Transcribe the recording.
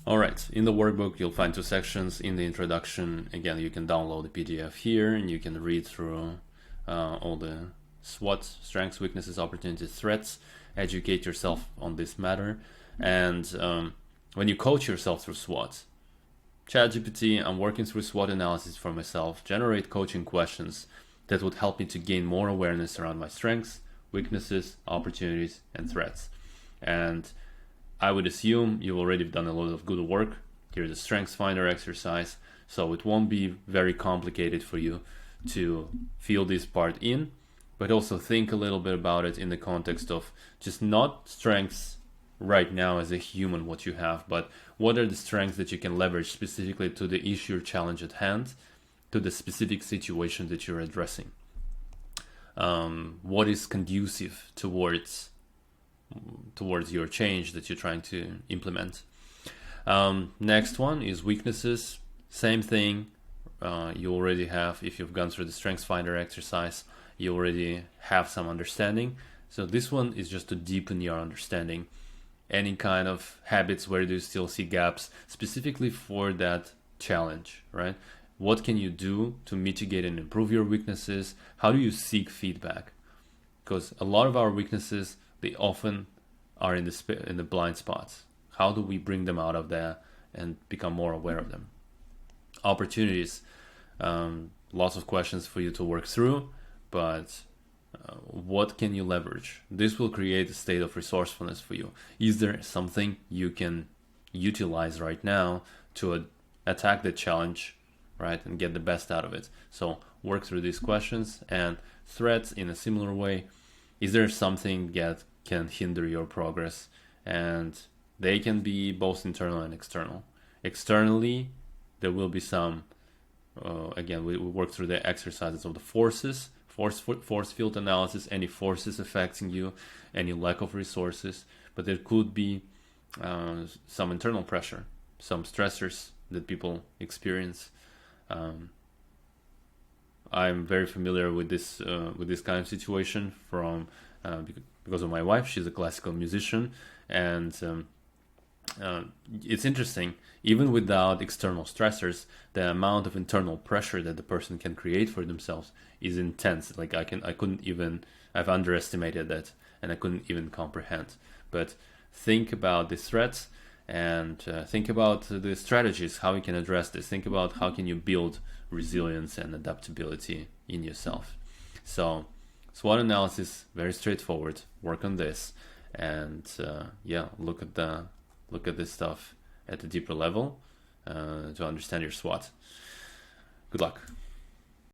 All right, in the workbook, you'll find two sections. In the introduction, again, you can download the PDF here and you can read through all the SWOT, strengths, weaknesses, opportunities, threats, educate yourself on this matter. And when you coach yourself through SWOT, ChatGPT, I'm working through SWOT analysis for myself, generate coaching questions that would help me to gain more awareness around my strengths, weaknesses, opportunities, and threats. And I would assume you've already done a lot of good work. Here's a strengths finder exercise, so it won't be very complicated for you to fill this part in, but also think a little bit about it in the context of just not strengths right now as a human, what you have, but what are the strengths that you can leverage specifically to the issue or challenge at hand, to the specific situation that you're addressing. What is conducive towards your change that you're trying to implement. Next one is weaknesses. Same thing. You already have, if you've gone through the strengths finder exercise, you already have some understanding. So this one is just to deepen your understanding. Any kind of habits where you still see gaps, specifically for that challenge, right? What can you do to mitigate and improve your weaknesses? How do you seek feedback? Because a lot of our weaknesses, they often are in the blind spots. How do we bring them out of there and become more aware of them? Opportunities, lots of questions for you to work through, but what can you leverage? This will create a state of resourcefulness for you. Is there something you can utilize right now to attack the challenge, right, and get the best out of it? So work through these questions. And threats, in a similar way, is there something that can hinder your progress? And they can be both internal and external. Externally, there will be some, again, we work through the exercises of the force field analysis, any forces affecting you, any lack of resources, but there could be some internal pressure, some stressors that people experience. I'm very familiar with this kind of situation from because of my wife. She's a classical musician, and it's interesting. Even without external stressors, the amount of internal pressure that the person can create for themselves is intense. Like I've underestimated that, and I couldn't even comprehend. But think about the threats and think about the strategies, how you can address this. Think about how can you build resilience and adaptability in yourself. So SWOT analysis, very straightforward. Work on this, and look at this stuff at a deeper level to understand your SWOT. Good luck.